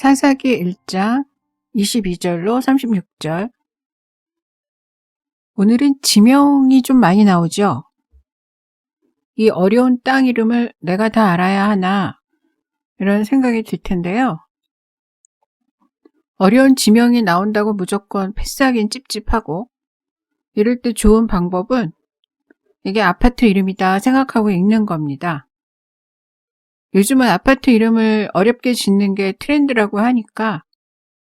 사사기 1장 22절로 36절. 오늘은 지명이 좀 많이 나오죠. 이 어려운 땅 이름을 내가 다 알아야 하나 이런 생각이 들 텐데요. 어려운 지명이 나온다고 무조건 패스하긴 찝찝하고, 이럴 때 좋은 방법은 이게 아파트 이름이다 생각하고 읽는 겁니다. 요즘은 아파트 이름을 어렵게 짓는 게 트렌드라고 하니까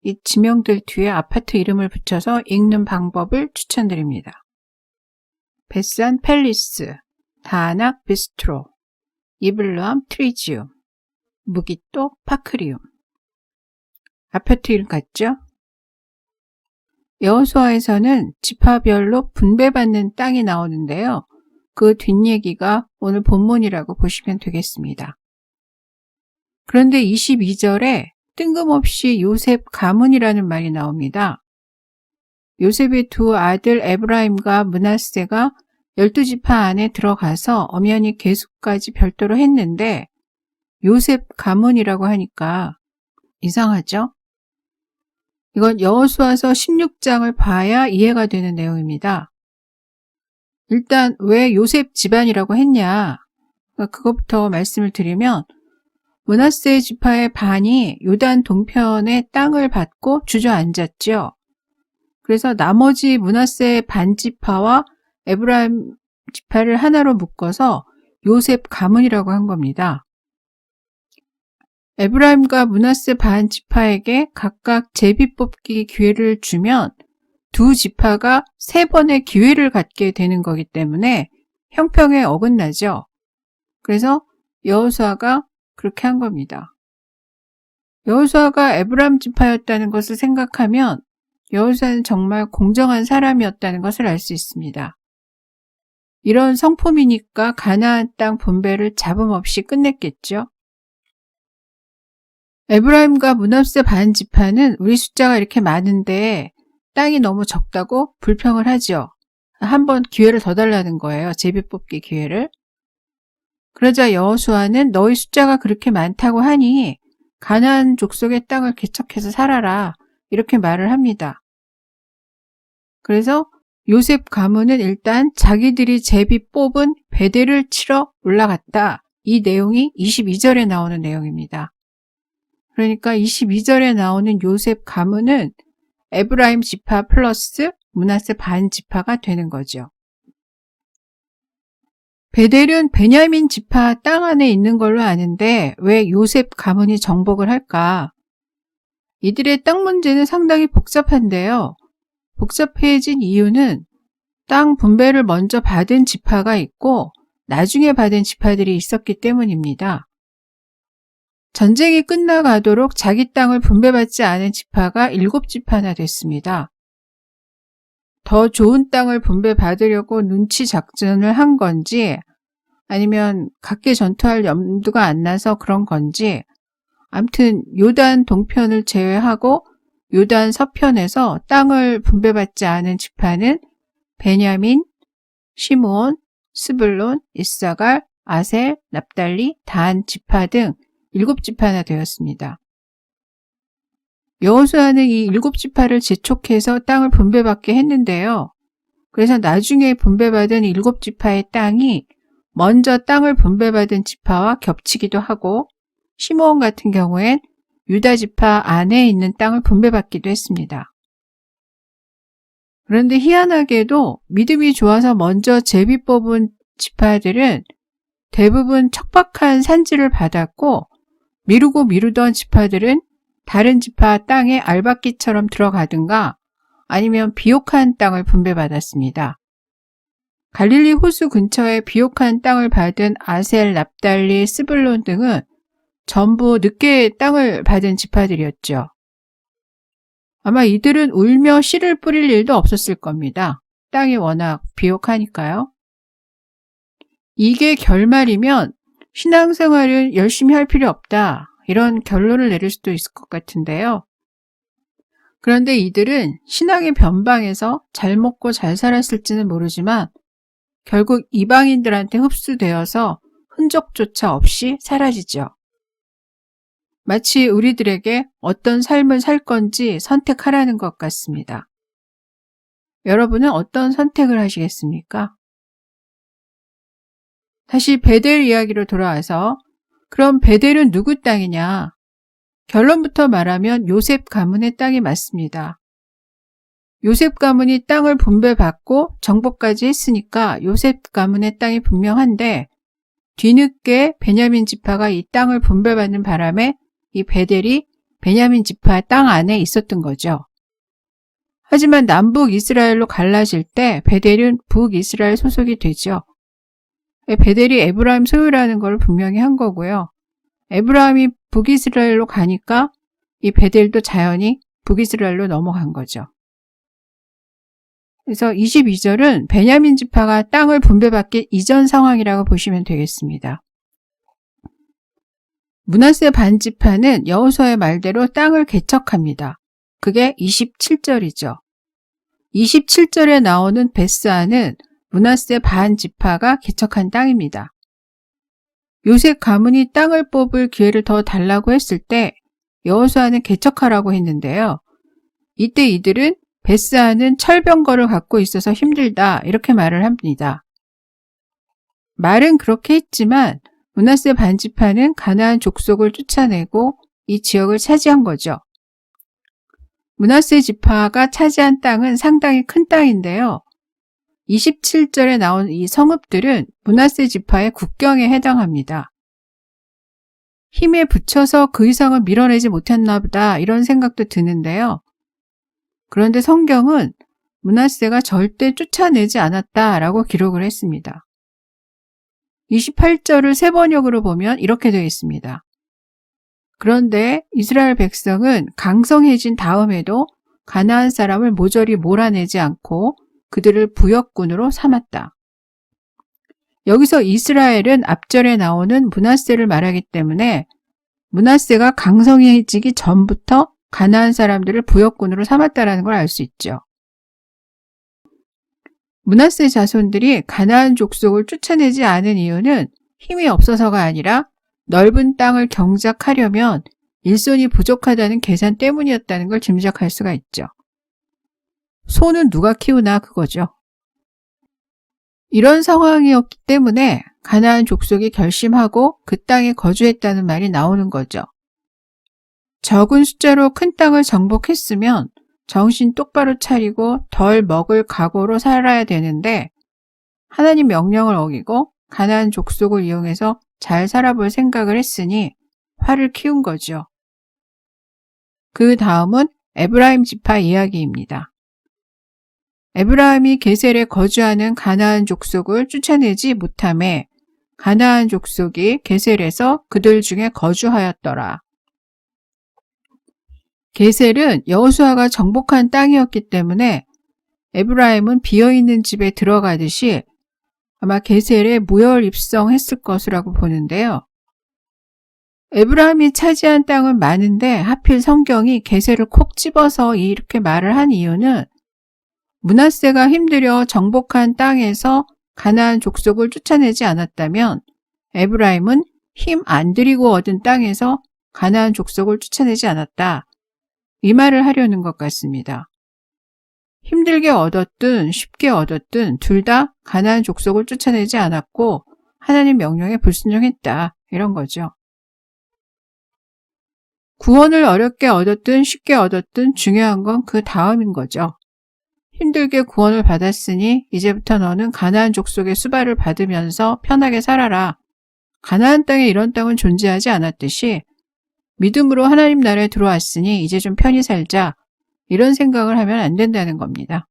이 지명들 뒤에 아파트 이름을 붙여서 읽는 방법을 추천드립니다. 베산 팰리스, 다낙 비스트로, 이블루암 트리지움, 무기또 파크리움. 아파트 이름 같죠? 여호수아에서는 지파별로 분배받는 땅이 나오는데요. 그 뒷얘기가 오늘 본문이라고 보시면 되겠습니다. 그런데 22절에 뜬금없이 요셉 가문이라는 말이 나옵니다. 요셉의 두 아들 에브라임과 므낫세가 12지파 안에 들어가서 엄연히 계수까지 별도로 했는데 요셉 가문이라고 하니까 이상하죠? 이건 여호수아서 16장을 봐야 이해가 되는 내용입니다. 일단 왜 요셉 집안이라고 했냐? 그것부터 말씀을 드리면, 므낫세 지파의 반이 요단 동편의 땅을 받고 주저앉았죠. 그래서 나머지 므낫세 반 지파와 에브라임 지파를 하나로 묶어서 요셉 가문이라고 한 겁니다. 에브라임과 므낫세 반 지파에게 각각 제비 뽑기 기회를 주면 두 지파가 3번의 기회를 갖게 되는 거기 때문에 형평에 어긋나죠. 그래서 여호수아가 그렇게 한 겁니다. 여호수아가 에브라임 지파였다는 것을 생각하면 여호수아는 정말 공정한 사람이었다는 것을 알 수 있습니다. 이런 성품이니까 가나안 땅 분배를 잡음 없이 끝냈겠죠. 에브라임과 므낫세 반 지파는 우리 숫자가 이렇게 많은데 땅이 너무 적다고 불평을 하죠. 한번 기회를 더 달라는 거예요. 제비 뽑기 기회를. 그러자 여호수아는 너희 숫자가 그렇게 많다고 하니 가나안 족속의 땅을 개척해서 살아라, 이렇게 말을 합니다. 그래서 요셉 가문은 일단 자기들이 제비 뽑은 베델을 치러 올라갔다. 이 내용이 22절에 나오는 내용입니다. 그러니까 22절에 나오는 요셉 가문은 에브라임 지파 플러스 므낫세 반 지파가 되는 거죠. 베델은 베냐민 지파 땅 안에 있는 걸로 아는데 왜 요셉 가문이 정복을 할까? 이들의 땅 문제는 상당히 복잡한데요. 복잡해진 이유는 땅 분배를 먼저 받은 지파가 있고 나중에 받은 지파들이 있었기 때문입니다. 전쟁이 끝나가도록 자기 땅을 분배받지 않은 지파가 7지파나 됐습니다. 더 좋은 땅을 분배받으려고 눈치 작전을 한 건지, 아니면 각계 전투할 염두가 안 나서 그런 건지, 암튼 요단 동편을 제외하고 요단 서편에서 땅을 분배받지 않은 지파는 베냐민, 시므온, 스불론, 이사갈, 아셀, 납달리, 단 지파 등 7지파나 되었습니다. 여호수아는 이 7지파를 재촉해서 땅을 분배받게 했는데요. 그래서 나중에 분배받은 7지파의 땅이 먼저 땅을 분배받은 지파와 겹치기도 하고, 시므온 같은 경우엔 유다 지파 안에 있는 땅을 분배받기도 했습니다. 그런데 희한하게도 믿음이 좋아서 먼저 제비 뽑은 지파들은 대부분 척박한 산지를 받았고, 미루던 지파들은 다른 지파 땅에 알박기처럼 들어가든가 아니면 비옥한 땅을 분배받았습니다. 갈릴리 호수 근처에 비옥한 땅을 받은 아셀, 납달리, 스불론 등은 전부 늦게 땅을 받은 지파들이었죠. 아마 이들은 울며 씨를 뿌릴 일도 없었을 겁니다. 땅이 워낙 비옥하니까요. 이게 결말이면 신앙생활은 열심히 할 필요 없다, 이런 결론을 내릴 수도 있을 것 같은데요. 그런데 이들은 신앙의 변방에서 잘 먹고 잘 살았을지는 모르지만 결국 이방인들한테 흡수되어서 흔적조차 없이 사라지죠. 마치 우리들에게 어떤 삶을 살 건지 선택하라는 것 같습니다. 여러분은 어떤 선택을 하시겠습니까? 다시 베델 이야기로 돌아와서 그럼 베델은 누구 땅이냐? 결론부터 말하면 요셉 가문의 땅이 맞습니다. 요셉 가문이 땅을 분배받고 정복까지 했으니까 요셉 가문의 땅이 분명한데 뒤늦게 베냐민 지파가 이 땅을 분배받는 바람에 이 베델이 베냐민 지파 땅 안에 있었던 거죠. 하지만 남북 이스라엘로 갈라질 때 베델은 북이스라엘 소속이 되죠. 베델이 에브라임 소유라는 걸 분명히 한 거고요. 에브라임이 북이스라엘로 가니까 이 베델도 자연히 북이스라엘로 넘어간 거죠. 그래서 22절은 베냐민 지파가 땅을 분배받기 이전 상황이라고 보시면 되겠습니다. 므낫세 반지파는 여호수아의 말대로 땅을 개척합니다. 그게 27절이죠. 27절에 나오는 베스아는 므낫세 반지파가 개척한 땅입니다. 요셉 가문이 땅을 뽑을 기회를 더 달라고 했을 때 여호수아는 개척하라고 했는데요. 이때 이들은 베스아는 철병거를 갖고 있어서 힘들다 이렇게 말을 합니다. 말은 그렇게 했지만 므낫세 반지파는 가나안 족속을 쫓아내고 이 지역을 차지한 거죠. 므낫세 지파가 차지한 땅은 상당히 큰 땅인데요. 27절에 나온 이 성읍들은 므낫세 지파의 국경에 해당합니다. 힘에 부쳐서 그 이상을 밀어내지 못했나 보다 이런 생각도 드는데요. 그런데 성경은 므낫세가 절대 쫓아내지 않았다라고 기록을 했습니다. 28절을 세 번역으로 보면 이렇게 되어 있습니다. 그런데 이스라엘 백성은 강성해진 다음에도 가나안 사람을 모조리 몰아내지 않고 그들을 부역군으로 삼았다. 여기서 이스라엘은 앞절에 나오는 므낫세를 말하기 때문에 므낫세가 강성해지기 전부터 가나안 사람들을 부역군으로 삼았다는 걸 알 수 있죠. 므낫세 자손들이 가나안 족속을 쫓아내지 않은 이유는 힘이 없어서가 아니라 넓은 땅을 경작하려면 일손이 부족하다는 계산 때문이었다는 걸 짐작할 수가 있죠. 소는 누가 키우나 그거죠. 이런 상황이었기 때문에 가나안 족속이 결심하고 그 땅에 거주했다는 말이 나오는 거죠. 적은 숫자로 큰 땅을 정복했으면 정신 똑바로 차리고 덜 먹을 각오로 살아야 되는데 하나님 명령을 어기고 가나안 족속을 이용해서 잘 살아볼 생각을 했으니 화를 키운 거죠. 그 다음은 에브라임 지파 이야기입니다. 에브라임이 게셀에 거주하는 가나안 족속을 쫓아내지 못하매 가나안 족속이 게셀에서 그들 중에 거주하였더라. 게셀은 여호수아가 정복한 땅이었기 때문에 에브라임은 비어있는 집에 들어가듯이 아마 게셀에 무혈 입성했을 것이라고 보는데요. 에브라임이 차지한 땅은 많은데 하필 성경이 게셀을 콕 집어서 이렇게 말을 한 이유는 므낫세가 힘들여 정복한 땅에서 가나안 족속을 쫓아내지 않았다면 에브라임은 힘 안 들이고 얻은 땅에서 가나안 족속을 쫓아내지 않았다. 이 말을 하려는 것 같습니다. 힘들게 얻었든 쉽게 얻었든 둘 다 가나안 족속을 쫓아내지 않았고 하나님 명령에 불순종했다. 이런 거죠. 구원을 어렵게 얻었든 쉽게 얻었든 중요한 건 그 다음인 거죠. 힘들게 구원을 받았으니 이제부터 너는 가나안 족속의 수발을 받으면서 편하게 살아라. 가나안 땅에 이런 땅은 존재하지 않았듯이 믿음으로 하나님 나라에 들어왔으니 이제 좀 편히 살자. 이런 생각을 하면 안 된다는 겁니다.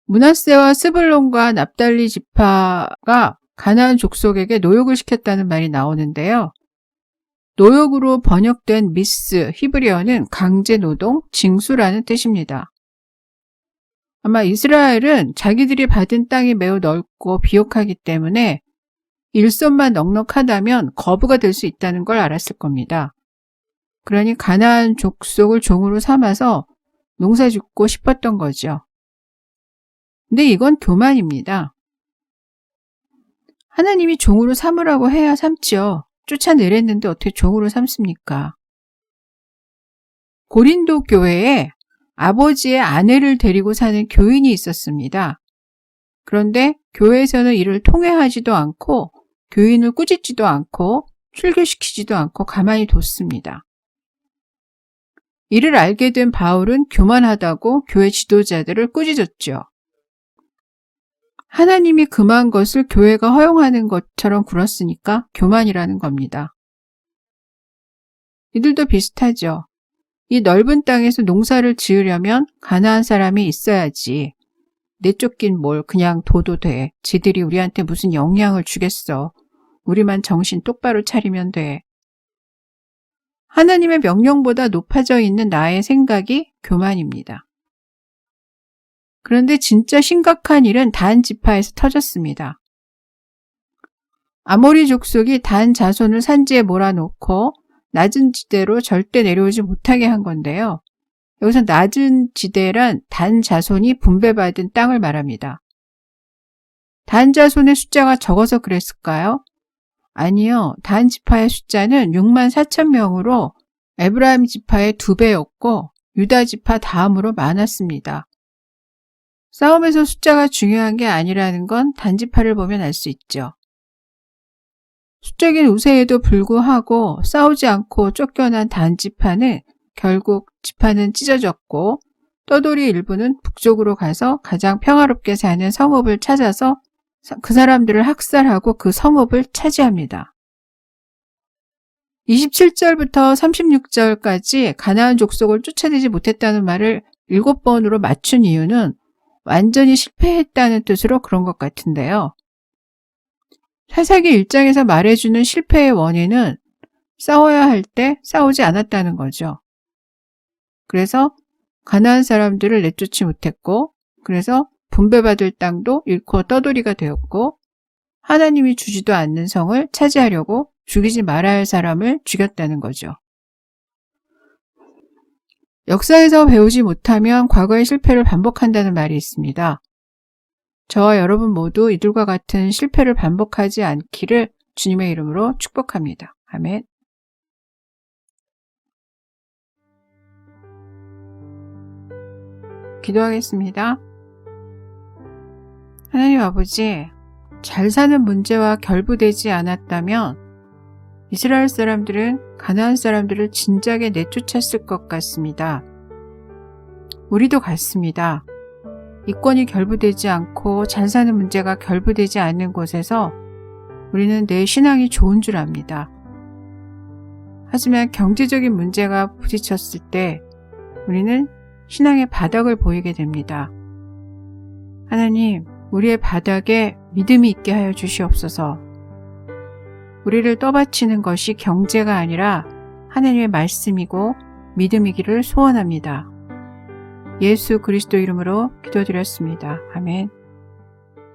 므낫세와 스불론과 납달리 지파가 가나안 족속에게 노역을 시켰다는 말이 나오는데요. 노역으로 번역된 미스, 히브리어는 강제노동, 징수라는 뜻입니다. 아마 이스라엘은 자기들이 받은 땅이 매우 넓고 비옥하기 때문에 일손만 넉넉하다면 거부가 될 수 있다는 걸 알았을 겁니다. 그러니 가나안 족속을 종으로 삼아서 농사 짓고 싶었던 거죠. 근데 이건 교만입니다. 하나님이 종으로 삼으라고 해야 삼죠. 쫓아내랬는데 어떻게 종으로 삼습니까? 고린도 교회에 아버지의 아내를 데리고 사는 교인이 있었습니다. 그런데 교회에서는 이를 통회하지도 않고 교인을 꾸짖지도 않고 출교시키지도 않고 가만히 뒀습니다. 이를 알게 된 바울은 교만하다고 교회 지도자들을 꾸짖었죠. 하나님이 금한 것을 교회가 허용하는 것처럼 굴었으니까 교만이라는 겁니다. 이들도 비슷하죠. 이 넓은 땅에서 농사를 지으려면 가나안 사람이 있어야지. 내쫓긴 뭘 그냥 둬도 돼. 지들이 우리한테 무슨 영향을 주겠어. 우리만 정신 똑바로 차리면 돼. 하나님의 명령보다 높아져 있는 나의 생각이 교만입니다. 그런데 진짜 심각한 일은 단 지파에서 터졌습니다. 아모리 족속이 단 자손을 산지에 몰아놓고 낮은 지대로 절대 내려오지 못하게 한 건데요. 여기서 낮은 지대란 단 자손이 분배받은 땅을 말합니다. 단 자손의 숫자가 적어서 그랬을까요? 아니요. 단 지파의 숫자는 6만 4천 명으로 에브라임 지파의 2배였고 유다 지파 다음으로 많았습니다. 싸움에서 숫자가 중요한 게 아니라는 건 단지파를 보면 알 수 있죠. 수적인 우세에도 불구하고 싸우지 않고 쫓겨난 단지파는 결국 지파는 찢어졌고 떠돌이 일부는 북쪽으로 가서 가장 평화롭게 사는 성읍을 찾아서 그 사람들을 학살하고 그 성읍을 차지합니다. 27절부터 36절까지 가나안 족속을 쫓아내지 못했다는 말을 7번으로 맞춘 이유는 완전히 실패했다는 뜻으로 그런 것 같은데요. 사사기 1장에서 말해주는 실패의 원인은 싸워야 할 때 싸우지 않았다는 거죠. 그래서 가나안 사람들을 내쫓지 못했고, 그래서 분배받을 땅도 잃고 떠돌이가 되었고, 하나님이 주지도 않는 성을 차지하려고 죽이지 말아야 할 사람을 죽였다는 거죠. 역사에서 배우지 못하면 과거의 실패를 반복한다는 말이 있습니다. 저와 여러분 모두 이들과 같은 실패를 반복하지 않기를 주님의 이름으로 축복합니다. 아멘. 기도하겠습니다. 하나님 아버지, 잘 사는 문제와 결부되지 않았다면 이스라엘 사람들은 가나안 사람들을 진작에 내쫓았을 것 같습니다. 우리도 같습니다. 이권이 결부되지 않고 잘 사는 문제가 결부되지 않는 곳에서 우리는 내 신앙이 좋은 줄 압니다. 하지만 경제적인 문제가 부딪혔을 때 우리는 신앙의 바닥을 보이게 됩니다. 하나님, 우리의 바닥에 믿음이 있게 하여 주시옵소서. 우리를 떠받치는 것이 경제가 아니라 하나님의 말씀이고 믿음이기를 소원합니다. 예수 그리스도 이름으로 기도드렸습니다. 아멘.